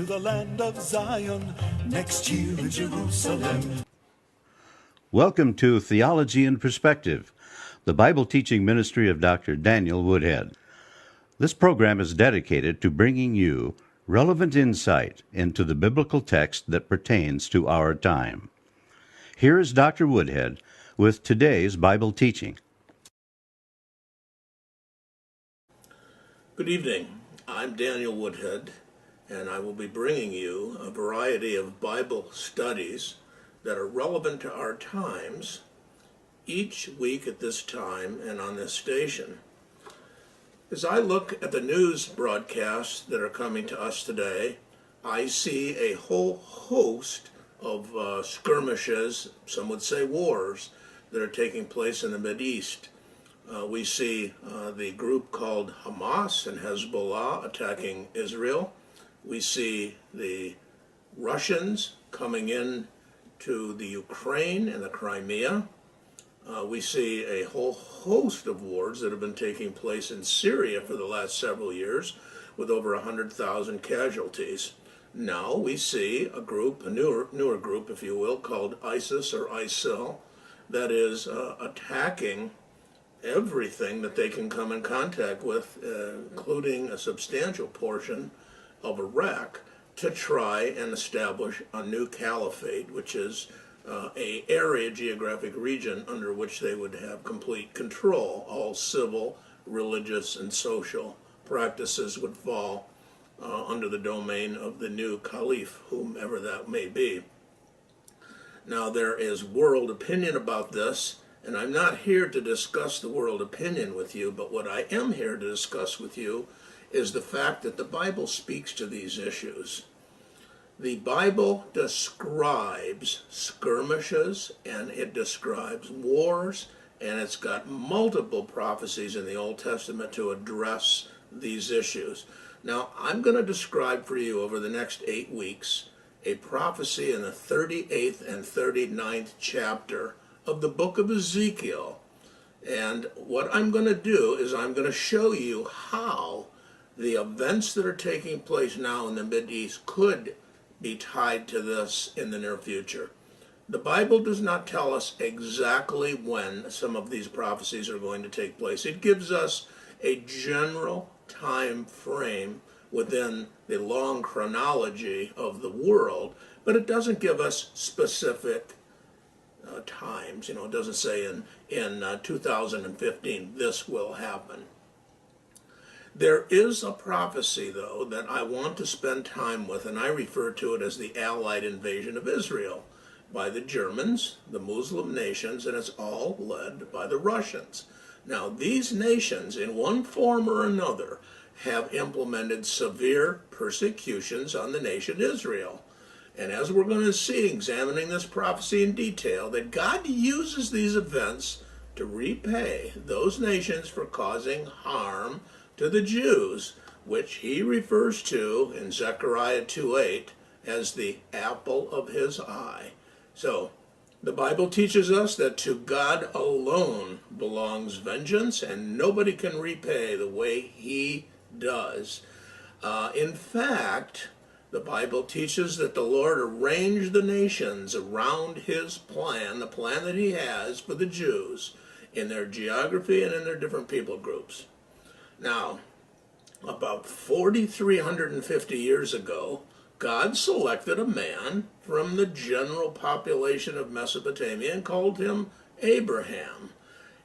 to the land of Zion next year in Jerusalem. Welcome to Theology in Perspective, the Bible teaching ministry of Dr. Daniel Woodhead. This program is dedicated to bringing you relevant insight into the biblical text that pertains to our time. Here is Dr. Woodhead with today's Bible teaching. Good evening. I'm Daniel Woodhead, and I will be bringing you a variety of Bible studies that are relevant to our times each week at this time and on this station. As I look at the news broadcasts that are coming to us today, I see a whole host of skirmishes, some would say wars, that are taking place in the Mideast. We see the group called Hamas and Hezbollah attacking Israel. We see the Russians coming in to the Ukraine and the Crimea. We see a whole host of wars that have been taking place in Syria for the last several years with over 100,000 casualties. Now we see a group, a newer group, if you will, called ISIS or ISIL, that is attacking everything that they can come in contact with, including a substantial portion of Iraq, to try and establish a new caliphate, which is a area, geographic region, under which they would have complete control. All civil, religious, and social practices would fall under the domain of the new caliph, whomever that may be. Now, there is world opinion about this, and I'm not here to discuss the world opinion with you, but what I am here to discuss with you is the fact that the Bible speaks to these issues. The Bible describes skirmishes, and it describes wars, and it's got multiple prophecies in the Old Testament to address these issues. Now, I'm going to describe for you over the next 8 weeks a prophecy in the 38th and 39th chapter of the book of Ezekiel. And what I'm going to do is I'm going to show you how the events that are taking place now in the Mideast could be tied to this in the near future. The Bible does not tell us exactly when some of these prophecies are going to take place. It gives us a general time frame within the long chronology of the world, but it doesn't give us specific times. It doesn't say in 2015 this will happen. There is a prophecy, though, that I want to spend time with, and I refer to it as the Allied invasion of Israel by the Germans, the Muslim nations, and it's all led by the Russians. Now, these nations, in one form or another, have implemented severe persecutions on the nation Israel. And as we're going to see, examining this prophecy in detail, that God uses these events to repay those nations for causing harm to the Jews, which he refers to in Zechariah 2:8 as the apple of his eye. So, the Bible teaches us that to God alone belongs vengeance, and nobody can repay the way he does. In fact, the Bible teaches that the Lord arranged the nations around his plan, the plan that he has for the Jews, in their geography and in their different people groups. Now, about 4,350 years ago, God selected a man from the general population of Mesopotamia and called him Abraham.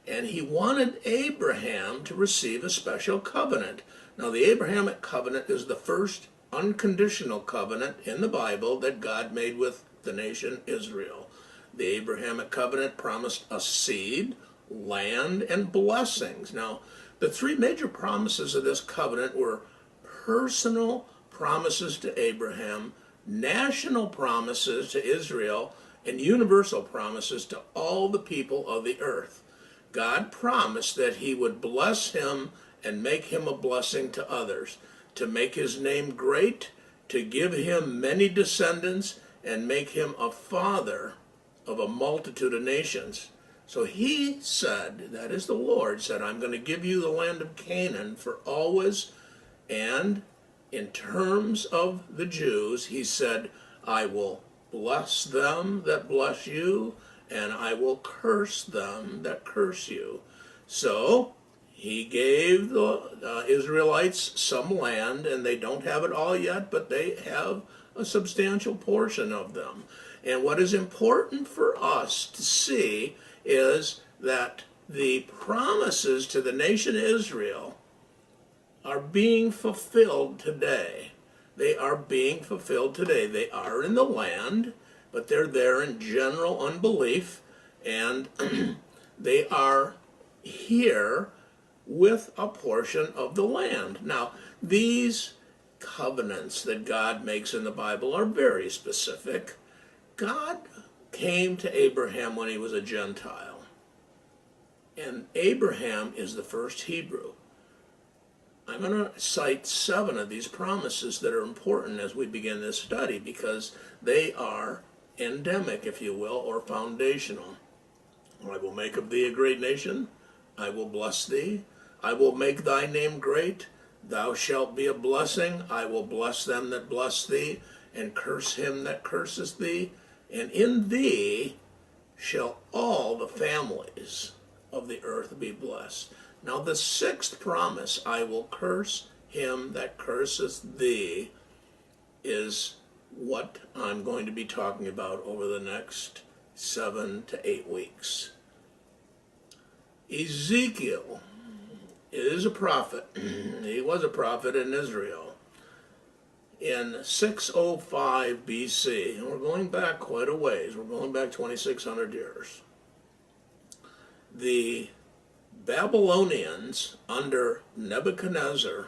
And he wanted Abraham to receive a special covenant. Now, the Abrahamic covenant is the first unconditional covenant in the Bible that God made with the nation Israel. The Abrahamic covenant promised a seed, land, and blessings. Now, the three major promises of this covenant were personal promises to Abraham, national promises to Israel, and universal promises to all the people of the earth. God promised that he would bless him and make him a blessing to others, to make his name great, to give him many descendants, and make him a father of a multitude of nations. So he said, that is the Lord, said, I'm going to give you the land of Canaan for always, and In terms of the Jews, he said, I will bless them that bless you, and I will curse them that curse you. So he gave the Israelites some land, and they don't have it all yet, but they have a substantial portion of them. And what is important for us to see is that the promises to the nation Israel are being fulfilled today. They are being fulfilled today. They are in the land, but they're there in general unbelief, and they are here with a portion of the land. Now, these covenants that God makes in the Bible are very specific. God came to Abraham when he was a Gentile, and Abraham is the first Hebrew. I'm going to cite 7 of these promises that are important as we begin this study because they are endemic, if you will, or foundational. I will make of thee a great nation. I will bless thee. I will make thy name great. Thou shalt be a blessing. I will bless them that bless thee, and curse him that curseth thee. And in thee shall all the families of the earth be blessed. Now the 6th promise, I will curse him that curseth thee, is what I'm going to be talking about over the next 7 to 8 weeks. Ezekiel is a prophet. He was a prophet in Israel. In 605 BC, and we're going back quite a ways, we're going back 2,600 years, the Babylonians under Nebuchadnezzar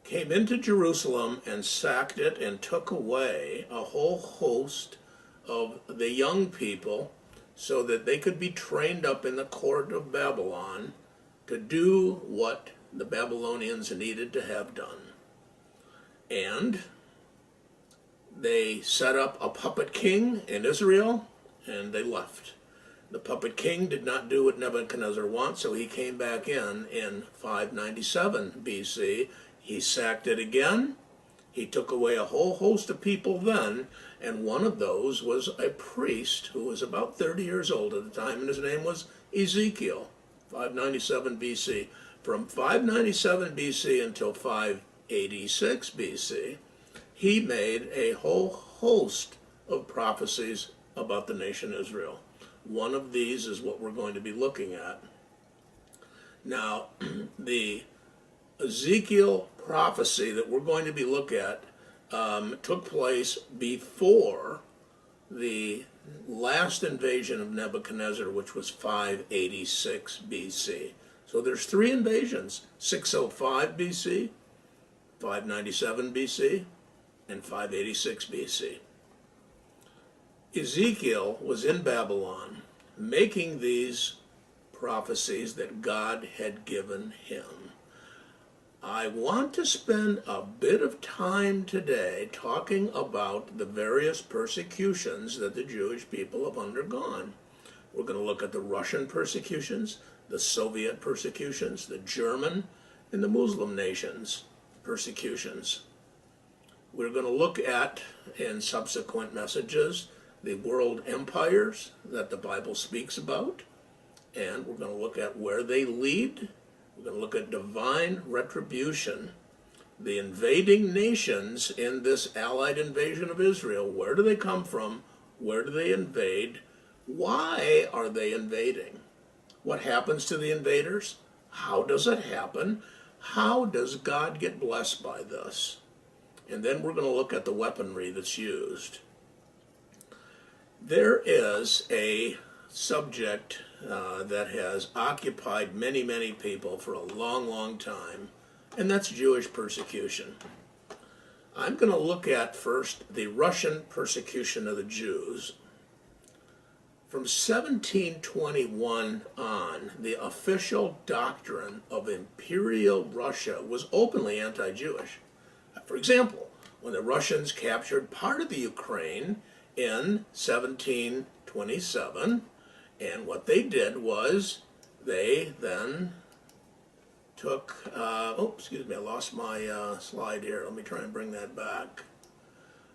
came into Jerusalem and sacked it and took away a whole host of the young people so that they could be trained up in the court of Babylon to do what the Babylonians needed to have done. And they set up a puppet king in Israel, and they left. The puppet king did not do what Nebuchadnezzar wants, so he came back in 597 BC. He sacked it again. He took away a whole host of people then, and one of those was a priest who was about 30 years old at the time, and his name was Ezekiel, 597 BC. From 597 BC until 586 BC, he made a whole host of prophecies about the nation Israel. One of these is what we're going to be looking at. Now, the Ezekiel prophecy that we're going to be looking at took place before the last invasion of Nebuchadnezzar, which was 586 BC. So there's 3 invasions, 605 BC, 597 BC, and 586 BC. Ezekiel was in Babylon making these prophecies that God had given him. I want to spend a bit of time today talking about the various persecutions that the Jewish people have undergone. We're going to look at the Russian persecutions, the Soviet persecutions, the German and the Muslim nations' persecutions. We're going to look at, in subsequent messages, the world empires that the Bible speaks about, and we're going to look at where they lead. We're going to look at divine retribution, the invading nations in this allied invasion of Israel. Where do they come from? Where do they invade? Why are they invading? What happens to the invaders? How does it happen? How does God get blessed by this? And then we're going to look at the weaponry that's used. There is a subject that has occupied many, many people for a long, long time, and that's Jewish persecution. I'm going to look at first the Russian persecution of the Jews. From 1721 on, the official doctrine of Imperial Russia was openly anti-Jewish. For example, when the Russians captured part of the Ukraine in 1727, and what they did was they then took, excuse me, I lost my slide here. Let me try and bring that back.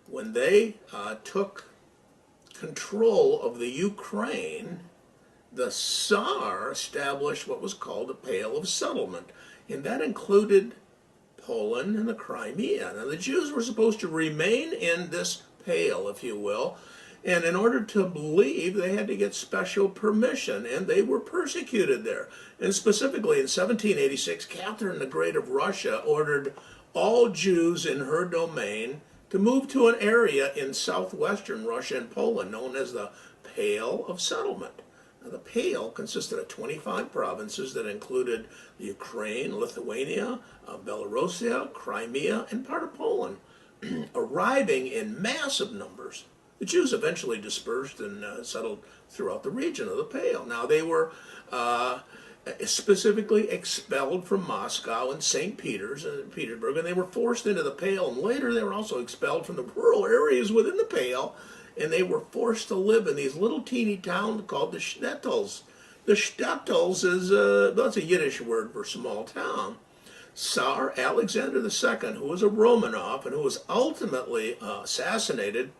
When they took control of the Ukraine, the Tsar established what was called a Pale of Settlement, and that included Poland and the Crimea. Now, the Jews were supposed to remain in this pale, if you will, and in order to leave, they had to get special permission, and they were persecuted there. And specifically in 1786, Catherine the Great of Russia ordered all Jews in her domain to move to an area in southwestern Russia and Poland known as the Pale of Settlement. Now, the Pale consisted of 25 provinces that included the Ukraine, Lithuania, Belarusia, Crimea, and part of Poland, arriving in massive numbers. The Jews eventually dispersed and settled throughout the region of the Pale. Now, they were specifically expelled from Moscow and St. Petersburg, and they were forced into the Pale, and later they were also expelled from the rural areas within the Pale, and they were forced to live in these little teeny towns called the shtetls. The shtetls is that's a Yiddish word for small town. Tsar Alexander II, who was a Romanov and who was ultimately assassinated,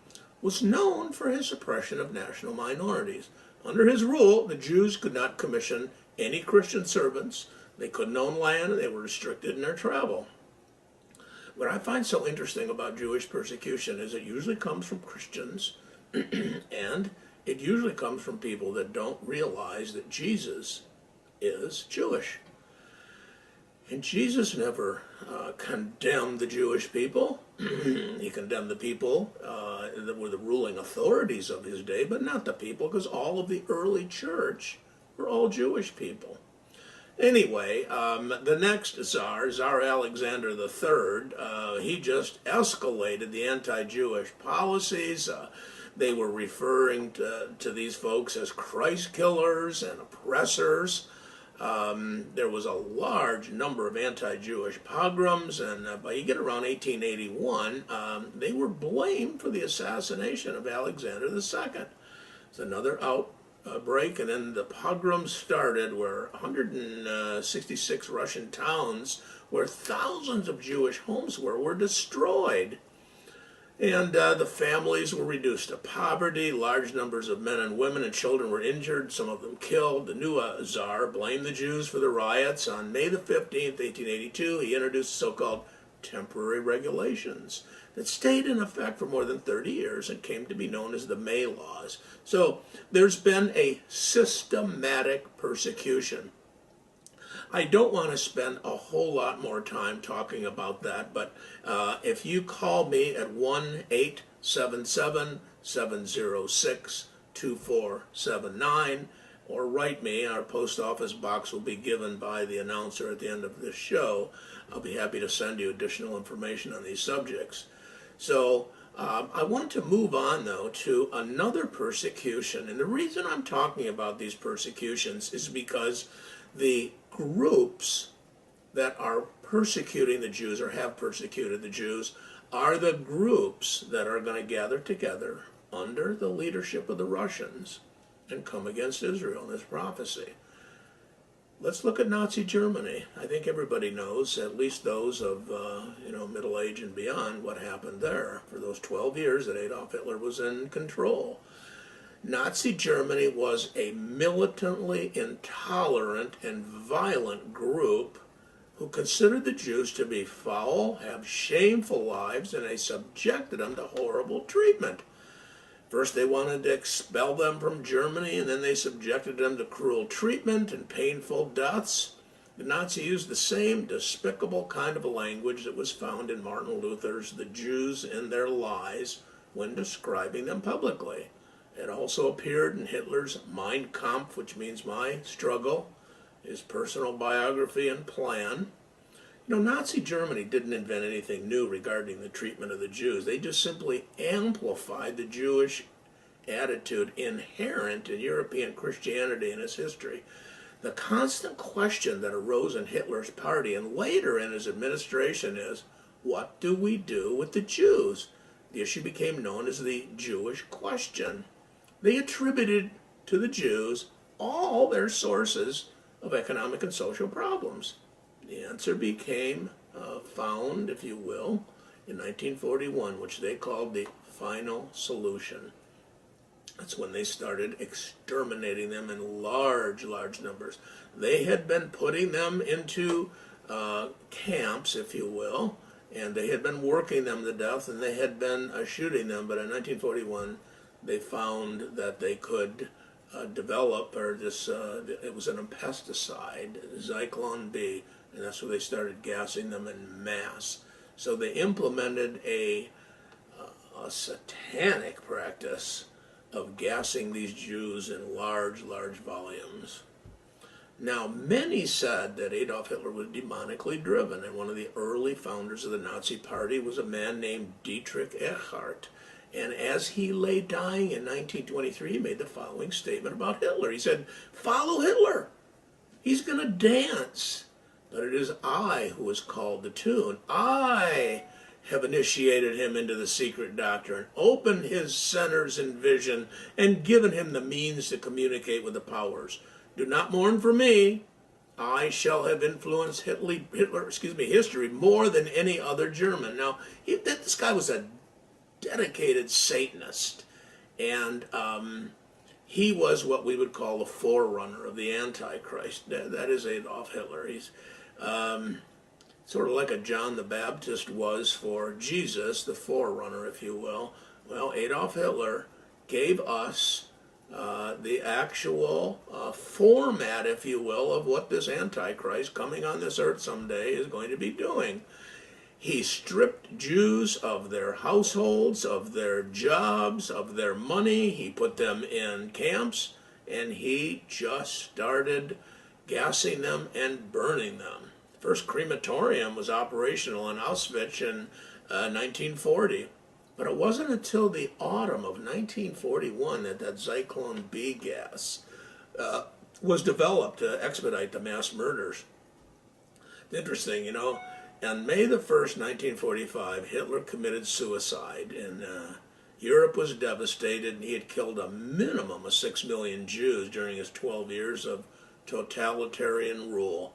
was known for his suppression of national minorities. Under his rule, the Jews could not commission any Christian servants, they couldn't own land, and they were restricted in their travel. What I find so interesting about Jewish persecution is it usually comes from Christians, and it usually comes from people that don't realize that Jesus is Jewish. And Jesus never condemned the Jewish people. He condemned the people that were the ruling authorities of his day, but not the people, because all of the early church were all Jewish people. Anyway, the next Tsar, Tsar Alexander III, he just escalated the anti-Jewish policies. They were referring to these folks as Christ killers and oppressors. There was a large number of anti-Jewish pogroms, and by you get around 1881, they were blamed for the assassination of Alexander II. It's another outbreak, and then the pogroms started where 166 Russian towns where thousands of Jewish homes were destroyed. And the families were reduced to poverty. Large numbers of men and women and children were injured, some of them killed. The new Tsar blamed the Jews for the riots. On May the 15th, 1882, he introduced so-called temporary regulations that stayed in effect for more than 30 years and came to be known as the May Laws. So there's been a systematic persecution. I don't want to spend a whole lot more time talking about that, but if you call me at 1-877-706-2479 or write me, our post office box will be given by the announcer at the end of this show. I'll be happy to send you additional information on these subjects. So I want to move on, though, to another persecution. And the reason I'm talking about these persecutions is because the groups that are persecuting the Jews or have persecuted the Jews are the groups that are going to gather together under the leadership of the Russians and come against Israel in this prophecy. Let's look at Nazi Germany. I think everybody knows, at least those of middle age and beyond, what happened there for those 12 years that Adolf Hitler was in control. Nazi Germany was a militantly intolerant and violent group who considered the Jews to be foul, have shameful lives, and they subjected them to horrible treatment. First, they wanted to expel them from Germany, and then they subjected them to cruel treatment and painful deaths. The Nazis used the same despicable kind of language that was found in Martin Luther's The Jews and Their Lies when describing them publicly. It also appeared in Hitler's Mein Kampf, which means My Struggle, his personal biography and plan. Nazi Germany didn't invent anything new regarding the treatment of the Jews. They just simply amplified the Jewish attitude inherent in European Christianity and its history. The constant question that arose in Hitler's party and later in his administration is, what do we do with the Jews? The issue became known as the Jewish question. They attributed to the Jews all their sources of economic and social problems. The answer became found, if you will, in 1941, which they called the final solution. That's when they started exterminating them in large, large numbers. They had been putting them into camps, if you will, and they had been working them to death, and they had been shooting them. But in 1941, they found that they could develop, or this, it was an pesticide, Zyklon B, and that's where they started gassing them in mass. So they implemented a satanic practice of gassing these Jews in large, large volumes. Now, many said that Adolf Hitler was demonically driven, and one of the early founders of the Nazi Party was a man named Dietrich Eckart. And as he lay dying in 1923, he made the following statement about Hitler. He said, "Follow Hitler. He's going to dance. But it is I who has called the tune. I have initiated him into the secret doctrine, opened his centers in vision, and given him the means to communicate with the powers. Do not mourn for me. I shall have influenced history more than any other German." Now, this guy was a dedicated Satanist, and he was what we would call the forerunner of the Antichrist. That is Adolf Hitler. He's sort of like a John the Baptist was for Jesus, the forerunner, if you will. Well, Adolf Hitler gave us the actual format, if you will, of what this Antichrist coming on this earth someday is going to be doing. He stripped Jews of their households, of their jobs, of their money. He put them in camps, and he just started gassing them and burning them. First crematorium was operational in Auschwitz in 1940. But it wasn't until the autumn of 1941 that Zyklon B gas was developed to expedite the mass murders. Interesting, you know. On May the 1st, 1945, Hitler committed suicide, and Europe was devastated, and he had killed a minimum of 6 million Jews during his 12 years of totalitarian rule.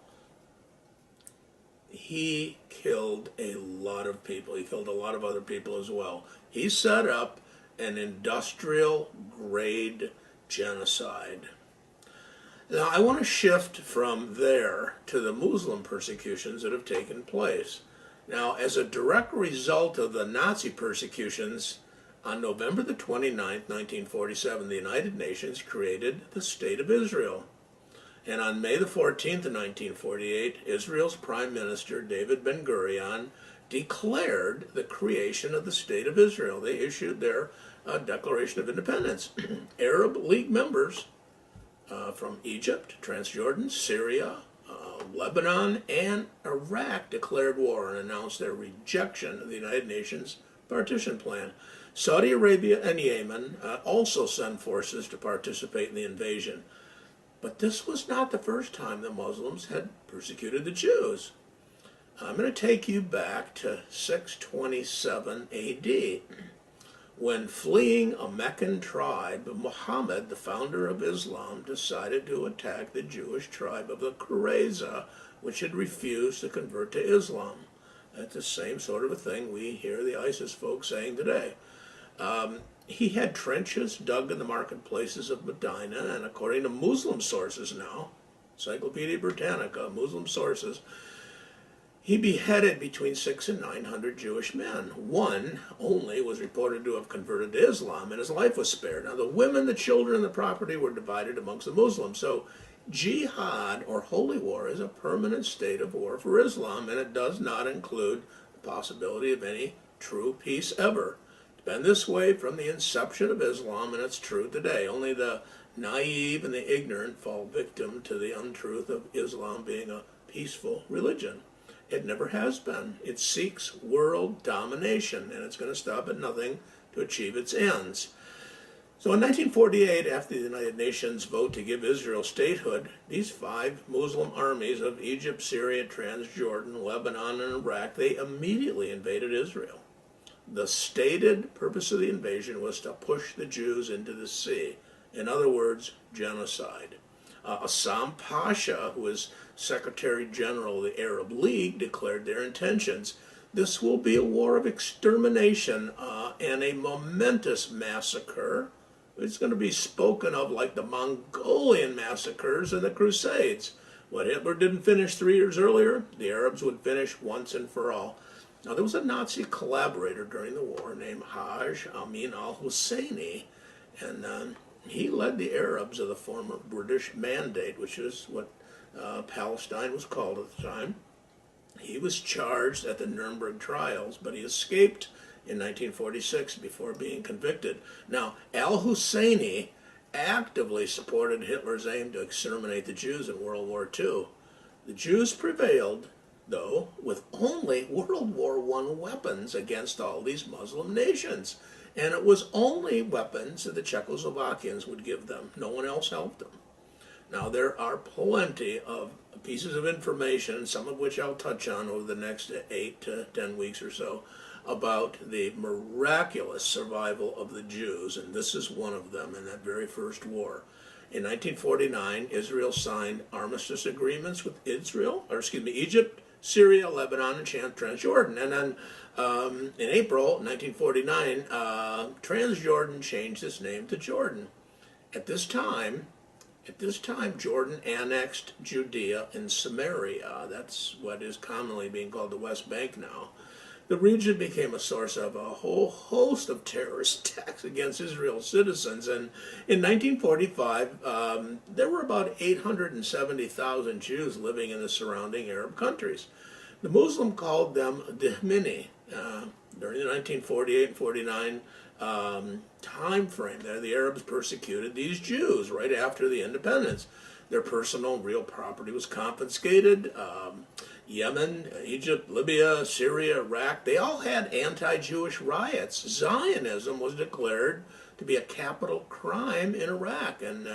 He killed a lot of people. He killed a lot of other people as well. He set up an industrial-grade genocide. Now, I want to shift from there to the Muslim persecutions that have taken place. Now, as a direct result of the Nazi persecutions, on November the 29th, 1947, the United Nations created the State of Israel. And on May the 14th of 1948, Israel's Prime Minister, David Ben-Gurion, declared the creation of the State of Israel. They issued their Declaration of Independence. Arab League members from Egypt, Transjordan, Syria, Lebanon, and Iraq declared war and announced their rejection of the United Nations partition plan. Saudi Arabia and Yemen also sent forces to participate in the invasion. But this was not the first time the Muslims had persecuted the Jews. I'm going to take you back to 627 AD, when fleeing a Meccan tribe, Muhammad, the founder of Islam, decided to attack the Jewish tribe of the Qurayza, which had refused to convert to Islam. That's the same sort of a thing we hear the ISIS folks saying today. He had trenches dug in the marketplaces of Medina, and according to Muslim sources now, Encyclopedia Britannica, Muslim sources, he beheaded between 600 and 900 Jewish men. One only was reported to have converted to Islam, and his life was spared. Now, the women, the children, and the property were divided amongst the Muslims. So, jihad, or holy war, is a permanent state of war for Islam, and it does not include the possibility of any true peace ever. It's been this way from the inception of Islam, and it's true today. Only the naive and the ignorant fall victim to the untruth of Islam being a peaceful religion. It never has been. It seeks world domination, and it's going to stop at nothing to achieve its ends. So in 1948, after the United Nations vote to give Israel statehood, these 5 Muslim armies of Egypt, Syria, Transjordan, Lebanon, and Iraq, they immediately invaded Israel. The stated purpose of the invasion was to push the Jews into the sea. In other words, genocide. Assam Pasha, who was Secretary General of the Arab League, declared their intentions. This will be a war of extermination and a momentous massacre. It's going to be spoken of like the Mongolian massacres and the Crusades. What Hitler didn't finish 3 years earlier, the Arabs would finish once and for all. Now, there was a Nazi collaborator during the war named Haj Amin al-Husseini, and he led the Arabs of the former British Mandate, which is what Palestine was called at the time. He was charged at the Nuremberg trials, but he escaped in 1946 before being convicted. Now, al-Husseini actively supported Hitler's aim to exterminate the Jews in World War II. The Jews prevailed, though, with only World War I weapons against all these Muslim nations. And it was only weapons that the Czechoslovakians would give them. No one else helped them. Now, there are plenty of pieces of information, some of which I'll touch on over the next 8 to 10 weeks or so, about the miraculous survival of the Jews, and this is one of them in that very first war. In 1949, Israel signed armistice agreements with Egypt, Syria, Lebanon, and Transjordan. And then in April 1949, Transjordan changed its name to Jordan. At this time, Jordan annexed Judea and Samaria. That's what is commonly being called the West Bank now. The region became a source of a whole host of terrorist attacks against Israel's citizens. And in 1945, there were about 870,000 Jews living in the surrounding Arab countries. The Muslim called them Dhimmi. During the 1948 and 49 time frame there, the Arabs persecuted these Jews right after the independence. Their personal and real property was confiscated. Yemen, Egypt, Libya, Syria, Iraq, they all had anti-Jewish riots. Zionism was declared to be a capital crime in Iraq, and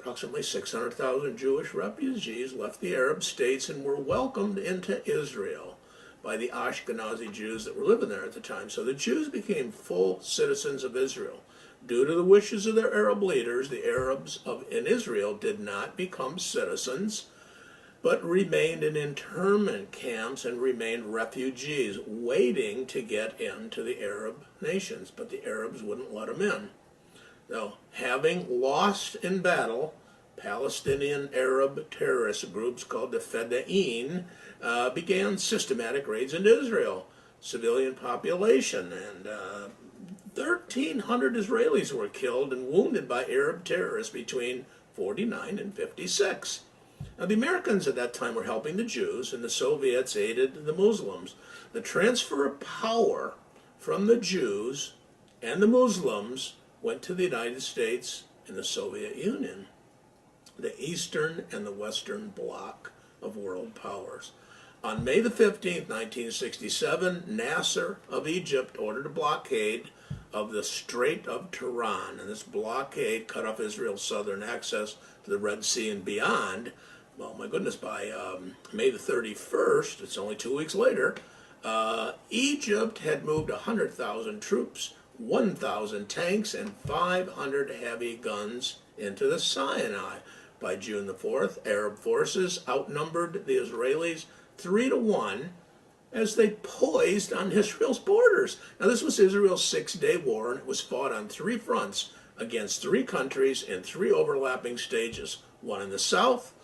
approximately 600,000 Jewish refugees left the Arab states and were welcomed into Israel by the Ashkenazi Jews that were living there at the time. So the Jews became full citizens of Israel. Due to the wishes of their Arab leaders, the Arabs in Israel did not become citizens, but remained in internment camps and remained refugees, waiting to get into the Arab nations. But the Arabs wouldn't let them in. Now, having lost in battle, Palestinian Arab terrorist groups called the Fedayeen began systematic raids into Israel, civilian population, and 1,300 Israelis were killed and wounded by Arab terrorists between 49 and 56. Now, the Americans at that time were helping the Jews, and the Soviets aided the Muslims. The transfer of power from the Jews and the Muslims went to the United States and the Soviet Union, the Eastern and the Western bloc of world powers. On May the 15th, 1967, Nasser of Egypt ordered a blockade of the Strait of Tiran, and this blockade cut off Israel's southern access to the Red Sea and beyond. Well, my goodness, by May the 31st, it's only 2 weeks later, Egypt had moved 100,000 troops, 1,000 tanks, and 500 heavy guns into the Sinai. By June the 4th, Arab forces outnumbered the Israelis 3-1 as they poised on Israel's borders. Now, this was Israel's 6-day war, and it was fought on 3 fronts against 3 countries in 3 overlapping stages. One in the south,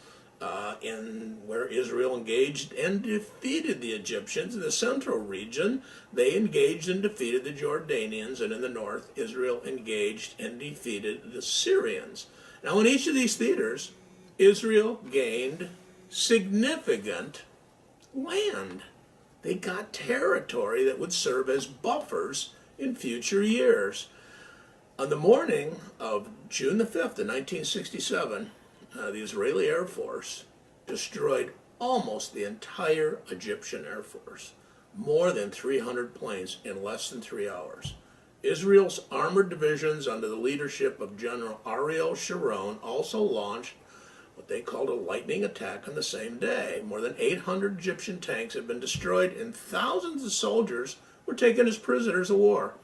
where Israel engaged and defeated the Egyptians. In the central region, they engaged and defeated the Jordanians, and in the north, Israel engaged and defeated the Syrians. Now, in each of these theaters, Israel gained significant land. They got territory that would serve as buffers in future years. On the morning of June the 5th of 1967, the Israeli Air Force destroyed almost the entire Egyptian Air Force, more than 300 planes in less than 3 hours. Israel's armored divisions under the leadership of General Ariel Sharon also launched what they called a lightning attack on the same day. More than 800 Egyptian tanks had been destroyed, and thousands of soldiers were taken as prisoners of war.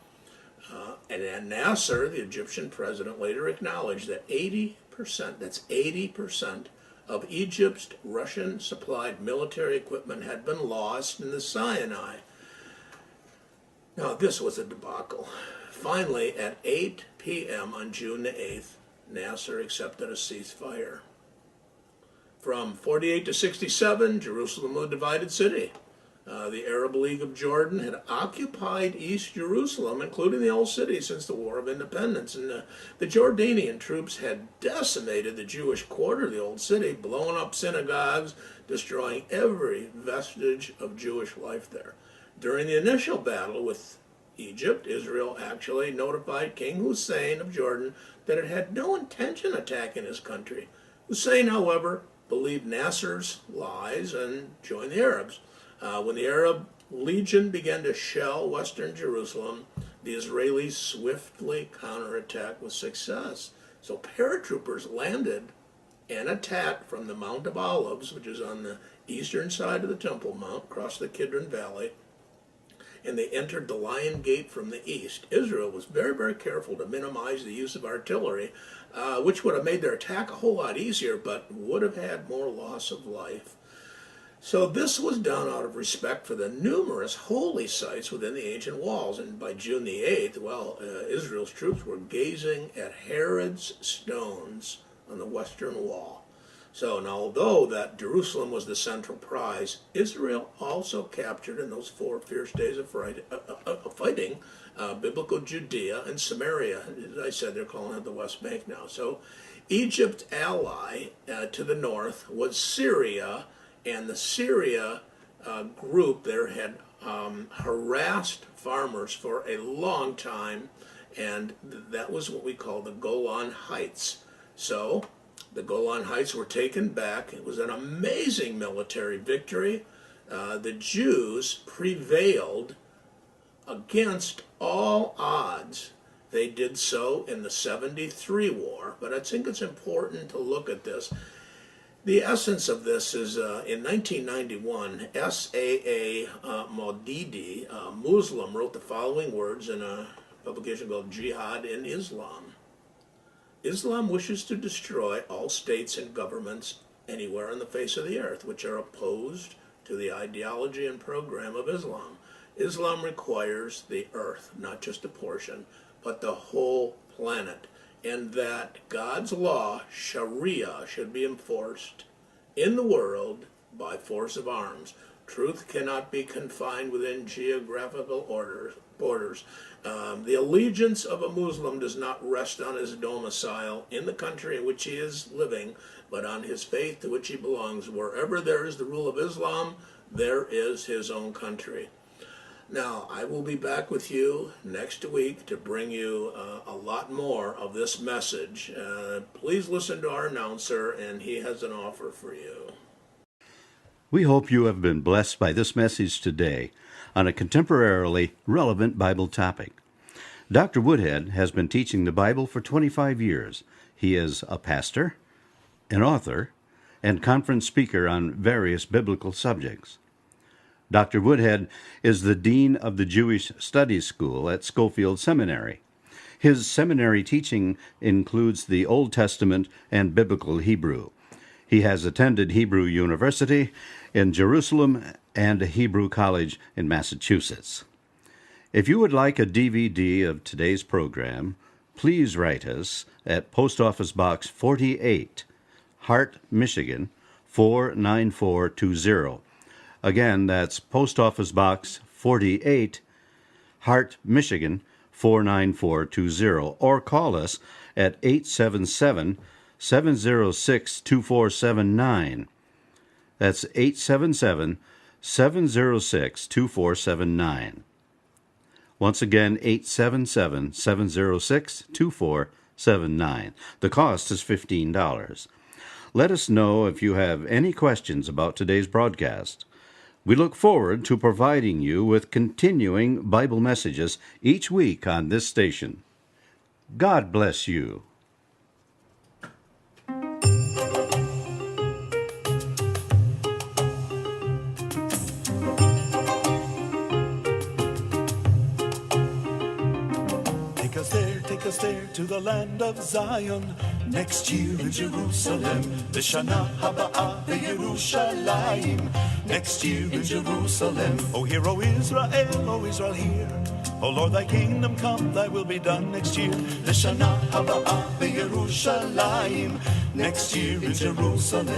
And Nasser, the Egyptian president, later acknowledged that 80 80%, that's 80% of Egypt's Russian-supplied military equipment had been lost in the Sinai. Now, this was a debacle. Finally, at 8 p.m. on June the 8th, Nasser accepted a ceasefire. From 48 to 67, Jerusalem was a divided city. The Arab League of Jordan had occupied East Jerusalem, including the Old City, since the War of Independence. And the Jordanian troops had decimated the Jewish quarter of the Old City, blowing up synagogues, destroying every vestige of Jewish life there. During the initial battle with Egypt, Israel actually notified King Hussein of Jordan that it had no intention of attacking his country. Hussein, however, believed Nasser's lies and joined the Arabs. When the Arab Legion began to shell western Jerusalem, the Israelis swiftly counterattacked with success. So paratroopers landed and attacked from the Mount of Olives, which is on the eastern side of the Temple Mount, across the Kidron Valley, and they entered the Lion Gate from the east. Israel was very, very careful to minimize the use of artillery, which would have made their attack a whole lot easier, but would have had more loss of life. So this was done out of respect for the numerous holy sites within the ancient walls. And by June the 8th, Israel's troops were gazing at Herod's stones on the western wall. So now, although that Jerusalem was the central prize, Israel also captured in those 4 fierce days of fighting biblical Judea and Samaria. As I said, they're calling it the West Bank now. So Egypt's ally to the north was Syria, and the Syria group there had harassed farmers for a long time, and that was what we call the Golan Heights. So the Golan Heights were taken back. It was an amazing military victory. The Jews prevailed against all odds. They did so in the 73 war, but I think it's important to look at this. The essence of this is in 1991, S.A.A. Maudidi, a Muslim, wrote the following words in a publication called Jihad in Islam. Islam wishes to destroy all states and governments anywhere on the face of the earth which are opposed to the ideology and program of Islam. Islam requires the earth, not just a portion, but the whole planet, and that God's law, Sharia, should be enforced in the world by force of arms. Truth cannot be confined within geographical borders. The allegiance of a Muslim does not rest on his domicile in the country in which he is living, but on his faith to which he belongs. Wherever there is the rule of Islam, there is his own country. Now, I will be back with you next week to bring you a lot more of this message. Please listen to our announcer, and he has an offer for you. We hope you have been blessed by this message today on a contemporarily relevant Bible topic. Dr. Woodhead has been teaching the Bible for 25 years. He is a pastor, an author, and conference speaker on various biblical subjects. Dr. Woodhead is the Dean of the Jewish Studies School at Schofield Seminary. His seminary teaching includes the Old Testament and Biblical Hebrew. He has attended Hebrew University in Jerusalem and Hebrew College in Massachusetts. If you would like a DVD of today's program, please write us at Post Office Box 48, Hart, Michigan, 49420. Again, that's Post Office Box 48, Hart, Michigan, 49420. Or call us at 877-706-2479. That's 877-706-2479. Once again, 877-706-2479. The cost is $15. Let us know if you have any questions about today's broadcast. We look forward to providing you with continuing Bible messages each week on this station. God bless you. Take us there to the land of Zion. next year in Jerusalem. L'shana haba'ah beYerushalayim, next year in Jerusalem. O hear, O Israel, hear. O Lord, thy kingdom come, thy will be done next year. L'shana haba'ah beYerushalayim, next year in Jerusalem.